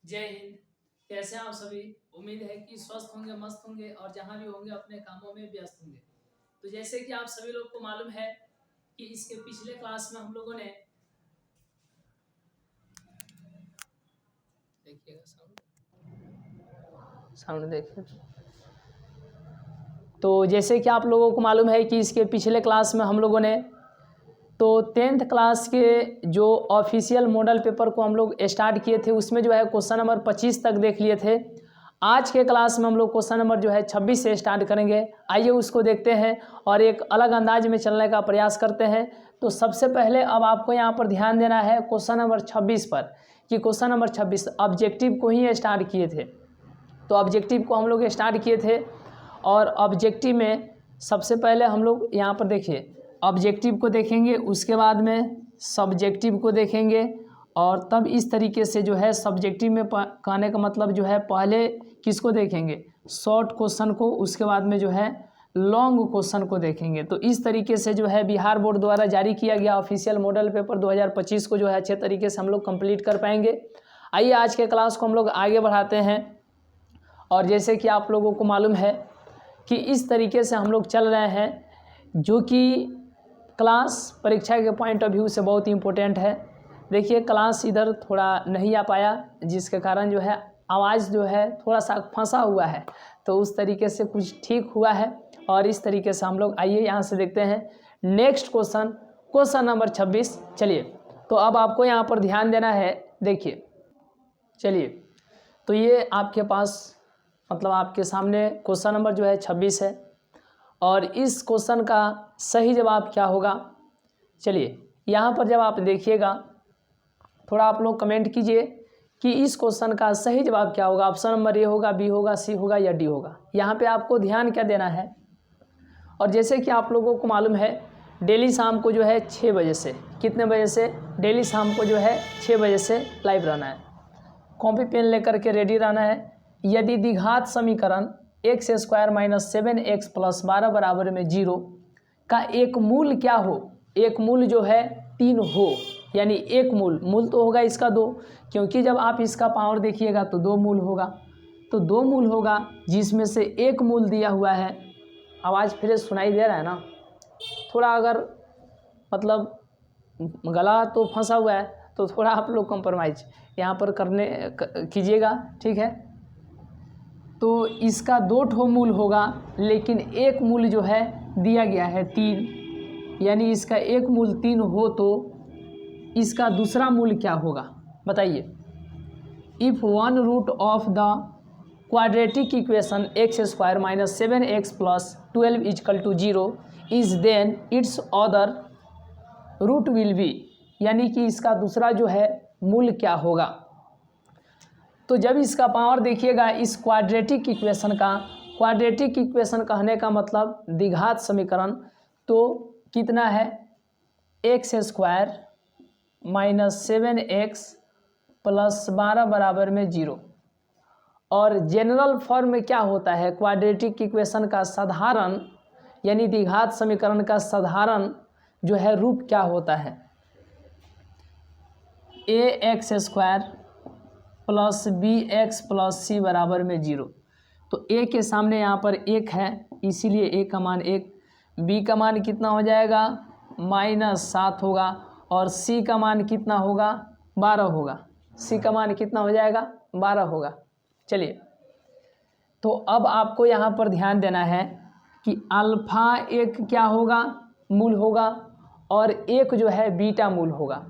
जय हिंद। कैसे हैं आप सभी। उम्मीद है कि स्वस्थ होंगे, मस्त होंगे और जहां भी होंगे अपने कामों में व्यस्त होंगे। तो जैसे कि आप सभी लोग को मालूम है कि इसके पिछले क्लास में हम लोगों ने देखिएगा साउंड देखिए। तो जैसे कि आप लोगों को मालूम है कि इसके पिछले क्लास में हम लोगों ने तो 10th क्लास के जो ऑफिशियल मॉडल पेपर को हम लोग स्टार्ट किए थे उसमें जो है क्वेश्चन नंबर 25 तक देख लिए थे। आज के क्लास में हम लोग क्वेश्चन नंबर जो है 26 से स्टार्ट करेंगे। आइए उसको देखते हैं और एक अलग अंदाज में चलने का प्रयास करते हैं। तो सबसे पहले अब आपको यहाँ पर ध्यान देना है क्वेश्चन नंबर 26 पर कि क्वेश्चन नंबर 26 ऑब्जेक्टिव को ही स्टार्ट किए थे। तो ऑब्जेक्टिव को हम लोग स्टार्ट किए थे और ऑब्जेक्टिव में सबसे पहले हम लोग यहाँ पर देखिए ऑब्जेक्टिव को देखेंगे, उसके बाद में सब्जेक्टिव को देखेंगे और तब इस तरीके से जो है सब्जेक्टिव में कहने का मतलब जो है पहले किसको देखेंगे, शॉर्ट क्वेश्चन को, उसके बाद में जो है लॉन्ग क्वेश्चन को देखेंगे। तो इस तरीके से जो है बिहार बोर्ड द्वारा जारी किया गया ऑफिशियल मॉडल पेपर 2025 को जो है अच्छे तरीके से हम लोग कंप्लीट कर पाएंगे। आइए आज के क्लास को हम लोग आगे बढ़ाते हैं। और जैसे कि आप लोगों को मालूम है कि इस तरीके से हम लोग चल रहे हैं जो कि क्लास परीक्षा के पॉइंट ऑफ व्यू से बहुत इम्पोर्टेंट है। देखिए क्लास इधर थोड़ा नहीं आ पाया जिसके कारण जो है आवाज़ जो है थोड़ा सा फंसा हुआ है, तो उस तरीके से कुछ ठीक हुआ है। और इस तरीके से हम लोग आइए यहाँ से देखते हैं नेक्स्ट क्वेश्चन, क्वेश्चन नंबर 26। चलिए तो अब आपको यहाँ पर ध्यान देना है। देखिए चलिए तो ये आपके पास मतलब आपके सामने क्वेश्चन नंबर जो है 26 है और इस क्वेश्चन का सही जवाब क्या होगा। चलिए यहाँ पर जब आप देखिएगा थोड़ा आप लोग कमेंट कीजिए कि इस क्वेश्चन का सही जवाब क्या होगा। ऑप्शन नंबर ए होगा, बी होगा, सी होगा या डी होगा। यहाँ पे आपको ध्यान क्या देना है। और जैसे कि आप लोगों को मालूम है डेली शाम को जो है 6 बजे से, कितने बजे से, डेली शाम को जो है 6 बजे से लाइव रहना है। कॉपी पेन लेकर के रेडी रहना है। यदि द्विघात समीकरण x square minus 7x plus 12 बराबर में 0 का एक मूल क्या हो, एक मूल जो है 3 हो, यानी एक मूल तो होगा इसका 2, क्योंकि जब आप इसका पावर देखिएगा तो 2 मूल होगा। तो 2 मूल होगा जिसमें से एक मूल दिया हुआ है। आवाज़ फिर सुनाई दे रहा है ना, थोड़ा अगर मतलब गला तो फंसा हुआ है तो थोड़ा आप लोग कॉम्प्रोमाइज़ यहाँ पर करने कीजिएगा, ठीक है। तो इसका 2 ठो मूल होगा लेकिन एक मूल जो है दिया गया है 3, यानी इसका एक मूल 3 हो तो इसका दूसरा मूल क्या होगा बताइए। If one root of the quadratic equation x square minus 7x plus 12 equal to 0 is then its other root will be, यानी कि इसका दूसरा जो है मूल क्या होगा। तो जब इसका पावर देखिएगा इस क्वाड्रेटिक इक्वेशन का, क्वाड्रेटिक इक्वेशन कहने का मतलब द्विघात समीकरण, तो कितना है x square minus 7x plus 12 बराबर में 0। और जनरल फॉर्म में क्या होता है क्वाड्रेटिक इक्वेशन का साधारण, यानी द्विघात समीकरण का साधारण जो है रूप क्या होता है, a x square plus b x plus c बराबर में 0। तो ए के सामने यहाँ पर 1 है इसीलिए ए का मान 1, बी का मान कितना हो जाएगा -7 होगा और सी का मान कितना होगा 12 होगा। सी का मान कितना हो जाएगा 12 होगा। चलिए तो अब आपको यहाँ पर ध्यान देना है कि अल्फ़ा एक क्या होगा मूल होगा और एक जो है बीटा मूल होगा।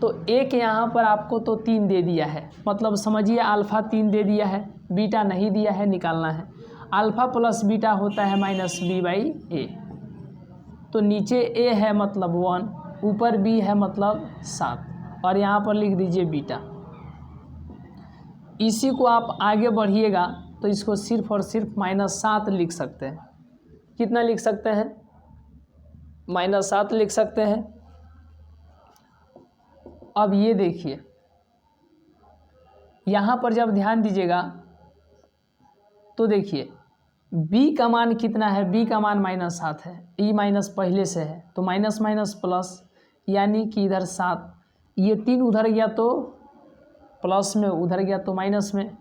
तो एक यहाँ पर आपको तो 3 दे दिया है, मतलब समझिए अल्फ़ा 3 दे दिया है, बीटा नहीं दिया है, निकालना है। अल्फ़ा प्लस बीटा होता है -b/a। तो नीचे a है मतलब 1, ऊपर b है मतलब 7 और यहाँ पर लिख दीजिए बीटा। इसी को आप आगे बढ़िएगा तो इसको सिर्फ और सिर्फ -7 लिख सकते हैं। कितना लिख सकते हैं -7 लिख सकते हैं। अब ये देखिए यहाँ पर जब ध्यान दीजिएगा तो देखिए b का मान कितना है, b का मान -7 है, e माइनस पहले से है तो माइनस माइनस प्लस, यानी कि इधर 7, ये 3 उधर गया तो प्लस में, उधर गया तो माइनस में,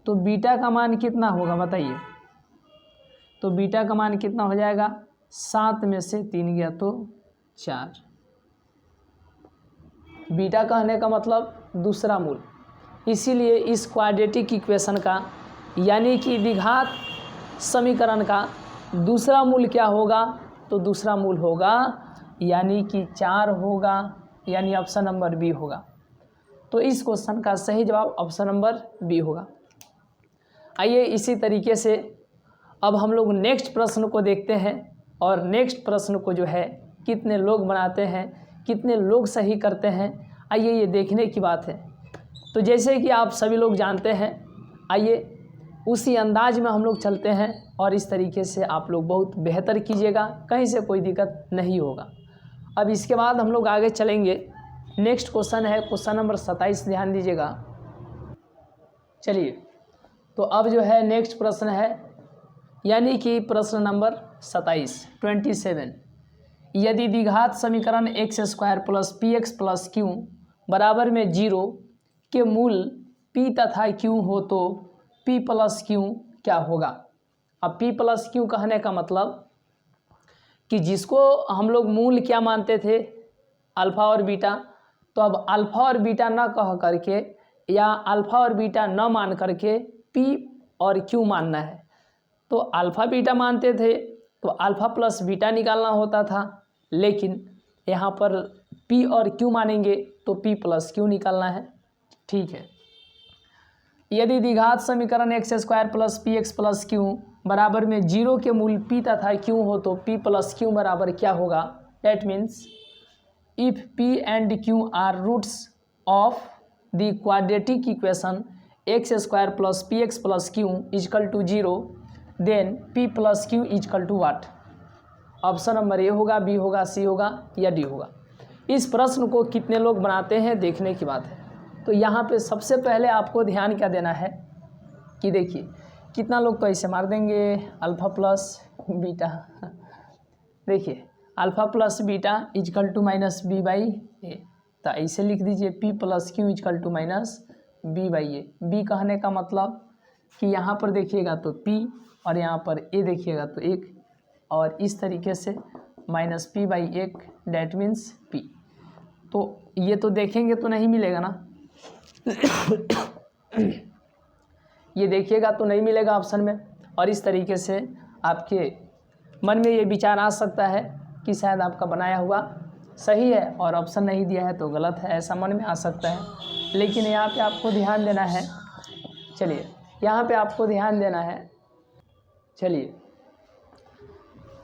तो बीटा का मान कितना होगा बताइए। तो बीटा का मान कितना हो जाएगा, 7 में से 3 गया तो 4। बीटा कहने का मतलब दूसरा मूल, इसीलिए इस क्वाड्रेटिक इक्वेशन का यानी कि द्विघात समीकरण का दूसरा मूल क्या होगा, तो दूसरा मूल होगा यानी कि 4 होगा, यानी ऑप्शन नंबर बी होगा। तो इस क्वेश्चन का सही जवाब ऑप्शन नंबर बी होगा। आइए इसी तरीके से अब हम लोग नेक्स्ट प्रश्न को देखते हैं, और नेक्स्ट प्रश्न को जो है कितने लोग बनाते हैं, कितने लोग सही करते हैं, आइए ये देखने की बात है। तो जैसे कि आप सभी लोग जानते हैं, आइए उसी अंदाज में हम लोग चलते हैं और इस तरीके से आप लोग बहुत बेहतर कीजिएगा, कहीं से कोई दिक्कत नहीं होगा। अब इसके बाद हम लोग आगे चलेंगे। नेक्स्ट क्वेश्चन है क्वेश्चन नंबर 27, ध्यान दीजिएगा। चलिए तो अब जो है नेक्स्ट प्रश्न है, यानी कि प्रश्न नंबर 27 यदि द्विघात समीकरण x² + px + q बराबर में 0 के मूल p तथा q हो तो p + q क्या होगा। अब p + q कहने का मतलब कि जिसको हम लोग मूल क्या मानते थे, अल्फ़ा और बीटा, तो अब अल्फ़ा और बीटा ना कह करके या अल्फ़ा और बीटा न मान करके p और q मानना है। तो अल्फ़ा बीटा मानते थे तो अल्फ़ा प्लस बीटा निकालना होता था, लेकिन यहाँ पर p और q मानेंगे तो p + q निकालना है। ठीक है, यदि द्विघात समीकरण x² + px + q बराबर में 0 के मूल p तथा q हो तो p + q बराबर क्या होगा। That means if p and q are roots of the quadratic equation x² + px + q = 0 then p + q = what. Option number A होगा, बी होगा, सी होगा या डी होगा। इस प्रश्न को कितने लोग बनाते हैं देखने की बात है। तो यहाँ पे सबसे पहले आपको ध्यान क्या देना है कि देखिए कितना लोग तो ऐसे मार देंगे अल्फ़ा प्लस बीटा। देखिए अल्फ़ा प्लस बीटा = -b/a, तो ऐसे लिख दीजिए p + q = -b/a। b कहने का मतलब कि यहाँ पर देखिएगा तो p और यहाँ पर a देखिएगा तो 1, और इस तरीके से -p/1 डैट मीन्स p। तो ये तो देखेंगे तो नहीं मिलेगा ना ये देखिएगा तो नहीं मिलेगा ऑप्शन में, और इस तरीके से आपके मन में ये विचार आ सकता है कि शायद आपका बनाया हुआ सही है और ऑप्शन नहीं दिया है तो गलत है, ऐसा मन में आ सकता है। लेकिन यहाँ पे आपको ध्यान देना है, चलिए यहाँ पे आपको ध्यान देना है। चलिए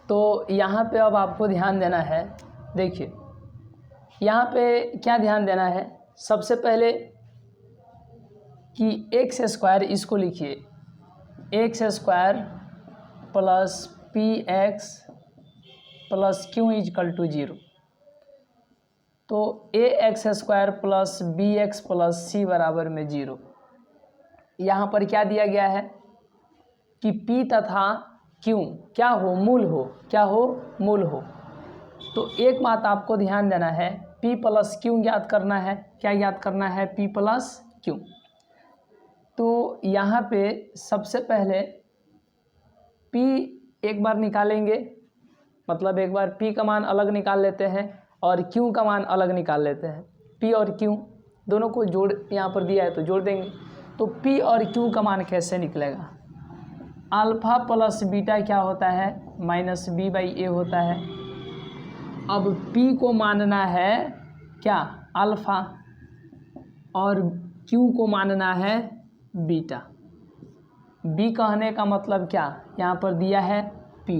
तो यहाँ पे अब आपको ध्यान देना है। देखिए यहाँ पे क्या ध्यान देना है, सबसे पहले कि x², इसको लिखिए x² + px + q = 0। तो ax² + bx + c बराबर में 0। यहाँ पर क्या दिया गया है कि p तथा q क्या हो, मूल हो, क्या हो, मूल हो। तो एक बात आपको ध्यान देना है, p + q ज्ञात करना है। क्या ज्ञात करना है, p + q। तो यहाँ पे सबसे पहले p एक बार निकालेंगे, मतलब एक बार p का मान अलग निकाल लेते हैं और q का मान अलग निकाल लेते हैं। p और q दोनों को जोड़, यहाँ पर दिया है तो जोड़ देंगे। तो p और q का मान कैसे निकलेगा, अल्फ़ा प्लस बीटा क्या होता है, -b/a होता है। अब p को मानना है क्या, अल्फ़ा, और q को मानना है बीटा। b कहने का मतलब क्या, यहाँ पर दिया है p,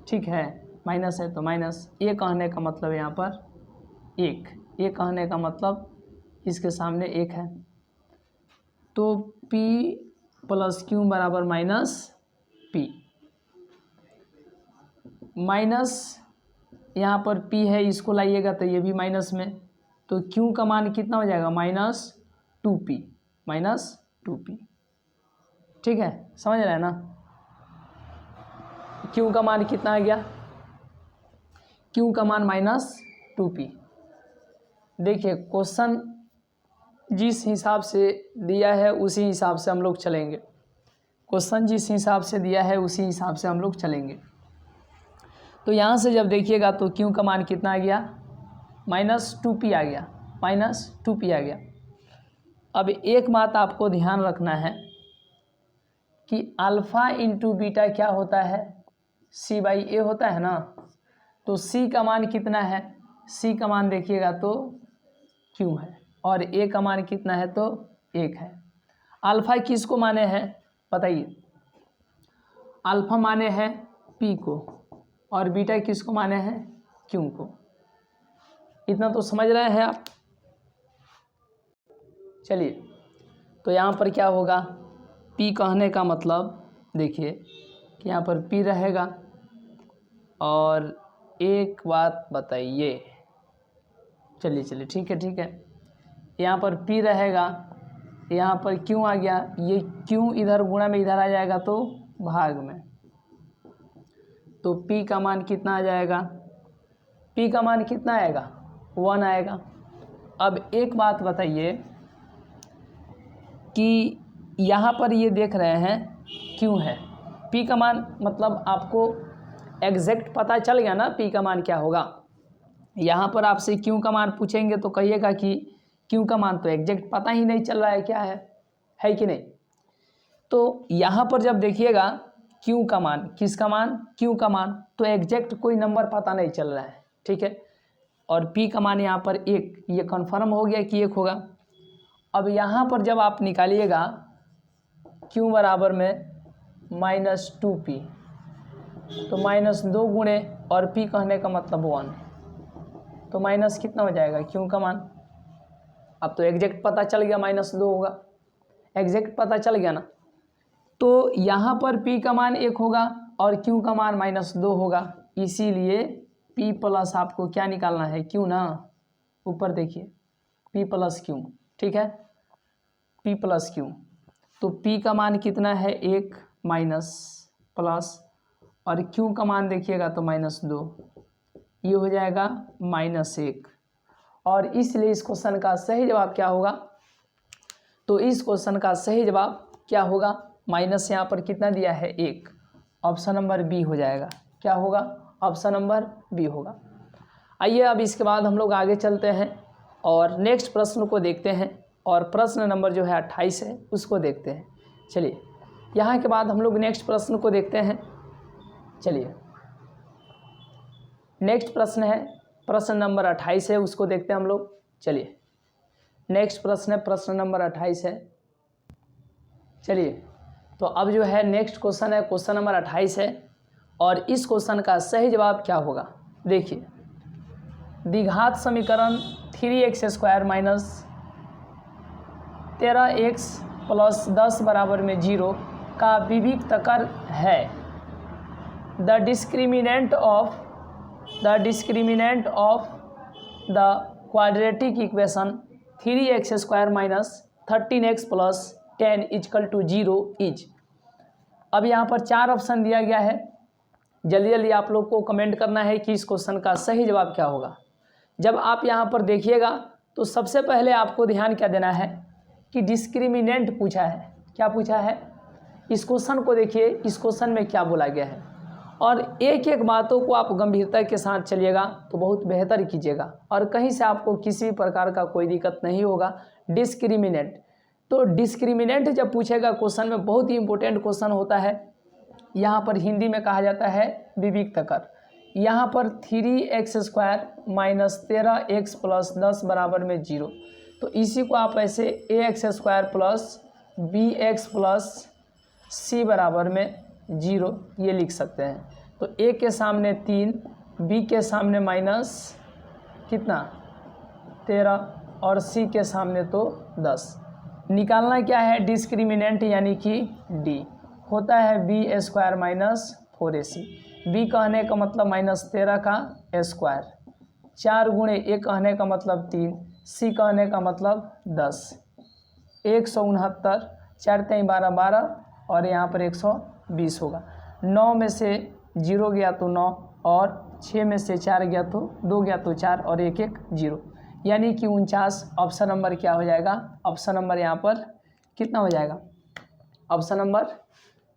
ठीक है, माइनस है तो माइनस। a कहने का मतलब यहाँ पर 1, a कहने का मतलब इसके सामने 1 है। तो p + q बराबर -p, माइनस यहाँ पर p है, इसको लाइएगा तो ये भी माइनस में, तो q का मान कितना हो जाएगा, -2p। ठीक है, समझ रहे हैं ना। q का मान कितना आ गया, q का मान -2p। देखिए क्वेश्चन जिस हिसाब से दिया है उसी हिसाब से हम लोग चलेंगे। क्वेश्चन जिस हिसाब से दिया है उसी हिसाब से हम लोग चलेंगे। तो यहाँ से जब देखिएगा तो क्यू का मान कितना आ गया, -2p आ गया, -2p आ गया। अब एक बात आपको ध्यान रखना है कि अल्फ़ा इंटू बीटा क्या होता है, c/a होता है ना। तो c का मान कितना है, c का मान देखिएगा तो q है और a का मान कितना है तो 1 है। अल्फ़ा किसको माने हैं बताइए, अल्फ़ा माने हैं p को और बीटा किसको माने हैं q को। इतना तो समझ रहे हैं आप। चलिए तो यहाँ पर क्या होगा, p कहने का मतलब देखिए कि यहाँ पर p रहेगा। और एक बात बताइए, चलिए ठीक है, यहाँ पर p रहेगा, यहाँ पर q आ गया, ये q इधर गुणा में इधर आ जाएगा तो भाग में, तो p का मान कितना आ जाएगा, p का मान कितना आएगा 1 आएगा। अब एक बात बताइए कि यहाँ पर ये देख रहे हैं q है, p का मान मतलब आपको एग्जैक्ट पता चल गया ना p का मान क्या होगा। यहाँ पर आपसे q का मान पूछेंगे तो कहिएगा कि q का मान तो एग्जैक्ट पता ही नहीं चल रहा है क्या है कि नहीं। तो यहाँ पर जब देखिएगा q का मान, किसका मान q का मान, तो एग्जैक्ट कोई नंबर पता नहीं चल रहा है, ठीक है। और p का मान यहाँ पर 1, ये कन्फर्म हो गया कि 1 होगा। अब यहाँ पर जब आप निकालिएगा q बराबर में -2p, तो -2 गुणे और p कहने का मतलब 1, तो माइनस कितना हो जाएगा q का मान। अब तो एग्जैक्ट पता चल गया -2 होगा, एग्जैक्ट पता चल गया ना। तो यहाँ पर p का मान 1 होगा और q का मान -2 होगा, इसीलिए p प्लस आपको क्या निकालना है q ना, ऊपर देखिए p प्लस q, ठीक है, p प्लस q। तो p का मान कितना है 1 माइनस प्लस और q का मान देखिएगा तो -2, ये हो जाएगा -1। और इसलिए इस क्वेश्चन का सही जवाब क्या होगा, तो इस क्वेश्चन का सही जवाब क्या होगा, माइनस यहाँ पर कितना दिया है 1, ऑप्शन नंबर बी हो जाएगा। क्या होगा, ऑप्शन नंबर बी होगा। आइए अब इसके बाद हम लोग आगे चलते हैं और नेक्स्ट प्रश्न को देखते हैं, और प्रश्न नंबर जो है 28 है उसको देखते हैं। चलिए यहाँ के बाद हम लोग नेक्स्ट प्रश्न को देखते हैं। चलिए नेक्स्ट प्रश्न है, प्रश्न नंबर 28 है, उसको देखते हैं हम लोग। चलिए नेक्स्ट प्रश्न है, प्रश्न नंबर 28 है। चलिए तो अब जो है नेक्स्ट क्वेश्चन है, क्वेश्चन नंबर 28 है, और इस क्वेश्चन का सही जवाब क्या होगा। देखिए, द्विघात समीकरण 3x² - 13x + 10 बराबर में 0 का विविक्तकर है। The discriminant of the quadratic equation 3x² - 13x + 10 = 0 is. अब यहाँ पर 4 ऑप्शन दिया गया है, जल्दी जल्दी आप लोग को कमेंट करना है कि इस क्वेश्चन का सही जवाब क्या होगा। जब आप यहाँ पर देखिएगा तो सबसे पहले आपको ध्यान क्या देना है कि डिस्क्रिमिनेंट पूछा है। क्या पूछा है, इस क्वेश्चन को देखिए, इस क्वेश्चन में क्या बोला गया है, और एक एक बातों को आप गंभीरता के साथ चलिएगा तो बहुत बेहतर कीजिएगा, और कहीं से आपको किसी भी प्रकार का कोई दिक्कत नहीं होगा। डिस्क्रिमिनेंट, तो डिस्क्रिमिनेंट जब पूछेगा क्वेश्चन में, बहुत ही इंपॉर्टेंट क्वेश्चन होता है। यहाँ पर हिंदी में कहा जाता है विविक्तकर। यहाँ पर 3x² - 13x + 10 बराबर में 0, तो इसी को आप ऐसे ax² + bx + c बराबर में 0 ये लिख सकते हैं। तो a के सामने 3, b के सामने माइनस कितना 13 और c के सामने तो 10। निकालना क्या है, डिस्क्रिमिनेंट यानी कि d होता है b² - 4ac। b कहने का मतलब -13 का स्क्वायर, 4 गुणे a कहने का मतलब 3, c कहने का मतलब 10, 169, 4 3 12 12 और यहाँ पर 120 होगा। 9 में से 0 गया तो 9, और 6 में से 4 गया तो 2 गया तो 4, और 1 1 0। यानी कि 49। ऑप्शन नंबर क्या हो जाएगा? ऑप्शन नंबर यहाँ पर कितना हो जाएगा? ऑप्शन नंबर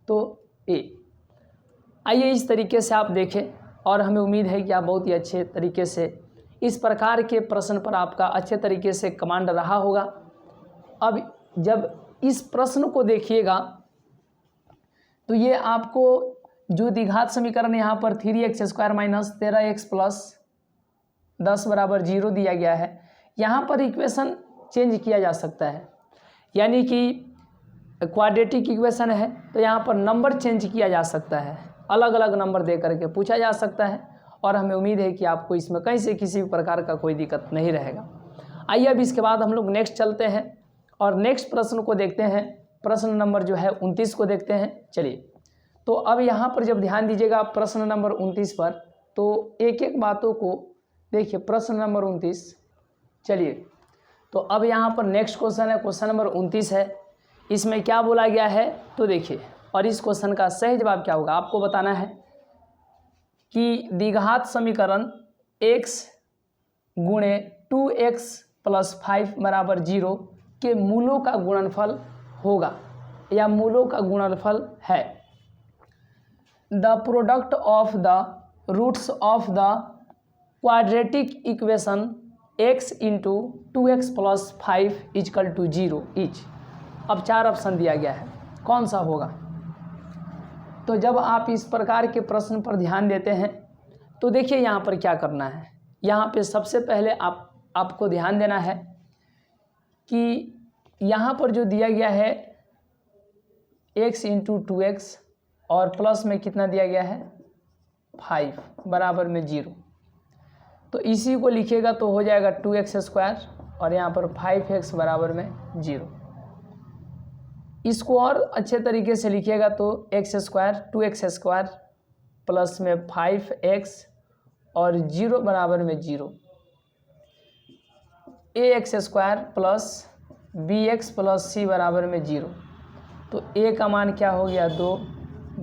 तो ए। आइए इस तरीके से आप देखें और हमें उम्मीद है कि आप बहुत ही अच्छे तरीके से इस प्रकार के प्रश्न पर आपका अच्छे तरीके से कमांड रहा होगा। अब जब इस प्रश्न को देखिएगा तो ये आपको जो द्विघात समीकरण यहाँ पर 3x² - 13x + 10 = 0 दिया गया है, यहाँ पर इक्वेशन चेंज किया जा सकता है। यानी कि क्वाड्रेटिक इक्वेशन है तो यहाँ पर नंबर चेंज किया जा सकता है, अलग अलग नंबर दे करके पूछा जा सकता है और हमें उम्मीद है कि आपको इसमें कहीं से किसी भी प्रकार का कोई दिक्कत नहीं रहेगा। आइए अब इसके बाद हम लोग नेक्स्ट चलते हैं और नेक्स्ट प्रश्न को देखते हैं। प्रश्न नंबर जो है 29 को देखते हैं। चलिए, तो अब यहाँ पर जब ध्यान दीजिएगा प्रश्न नंबर 29 पर, तो एक एक बातों को देखिए। प्रश्न नंबर 29, चलिए तो अब यहाँ पर नेक्स्ट क्वेश्चन है, क्वेश्चन नंबर 29 है। इसमें क्या बोला गया है तो देखिए, और इस क्वेश्चन का सही जवाब क्या होगा आपको बताना है कि द्विघात समीकरण x गुणे 2x + 5 = 0 के मूलों का गुणनफल होगा या मूलों का गुणनफल है। The product of the roots of the quadratic equation x × 2x + 5 = 0 is. अब 4 ऑप्शन दिया गया है, कौन सा होगा? तो जब आप इस प्रकार के प्रश्न पर ध्यान देते हैं तो देखिए यहाँ पर क्या करना है। यहाँ पे सबसे पहले आपको ध्यान देना है कि यहाँ पर जो दिया गया है x × 2x और प्लस में कितना दिया गया है 5 बराबर में 0, तो इसी को लिखिएगा तो हो जाएगा 2x² और यहाँ पर 5x बराबर में 0। इसको और अच्छे तरीके से लिखिएगा तो x² 2x² प्लस में 5x और 0 बराबर में 0। ax² plus bx plus c बराबर में 0, तो a का मान क्या हो गया 2,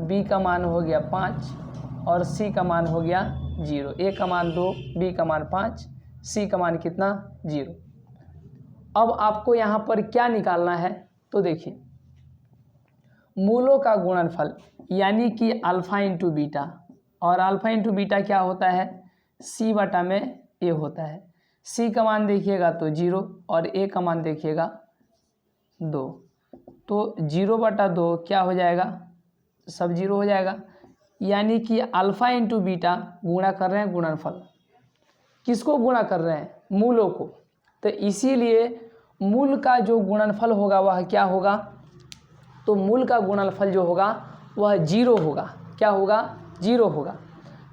b का मान हो गया 5 और c का मान हो गया 0। a का मान 2, b का मान 5, c का मान कितना 0। अब आपको यहाँ पर क्या निकालना है तो देखिए, मूलों का गुणनफल यानी कि अल्फ़ा × बीटा, और अल्फ़ा × बीटा क्या होता है c बटा में a होता है। c का मान देखिएगा तो 0 और a का मान देखिएगा 2, तो 0/2 क्या हो जाएगा, सब 0 हो जाएगा। यानी कि अल्फ़ा × बीटा गुणा कर रहे हैं गुणनफल, किसको गुणा कर रहे हैं? मूलों को। तो इसीलिए मूल का जो गुणनफल होगा वह क्या होगा, तो मूल का गुणनफल जो होगा वह 0 होगा। क्या होगा? 0 होगा।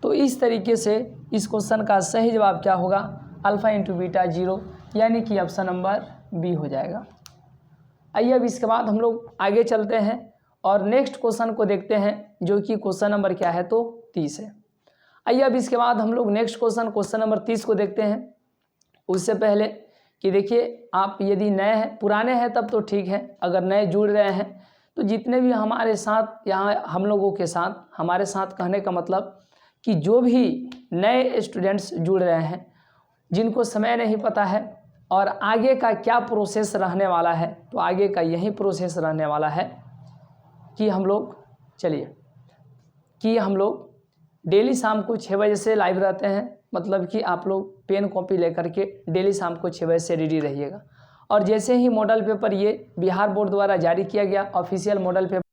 तो इस तरीके से इस क्वेश्चन का सही जवाब क्या होगा, अल्फ़ा × बीटा 0, यानी कि ऑप्शन नंबर बी हो जाएगा। आइए अब इसके बाद हम लोग आगे चलते हैं और नेक्स्ट क्वेश्चन को देखते हैं, जो कि क्वेश्चन नंबर क्या है तो 30 है। आइए अब इसके बाद हम लोग नेक्स्ट क्वेश्चन नंबर 30 को देखते हैं। उससे पहले कि देखिए, आप यदि नए हैं, पुराने हैं तब तो ठीक है, अगर नए जुड़ रहे हैं तो जितने भी हमारे साथ यहाँ हम लोगों के साथ, हमारे साथ कहने का मतलब कि जो भी नए स्टूडेंट्स जुड़ रहे हैं, जिनको समय नहीं पता है और आगे का क्या प्रोसेस रहने वाला है, तो आगे का यही प्रोसेस रहने वाला है कि हम लोग डेली शाम को 6 बजे से लाइव रहते हैं। मतलब कि आप लोग पेन कॉपी लेकर के डेली शाम को 6 बजे से रेडी रहिएगा। और जैसे ही मॉडल पेपर ये बिहार बोर्ड द्वारा जारी किया गया ऑफिशियल मॉडल पेपर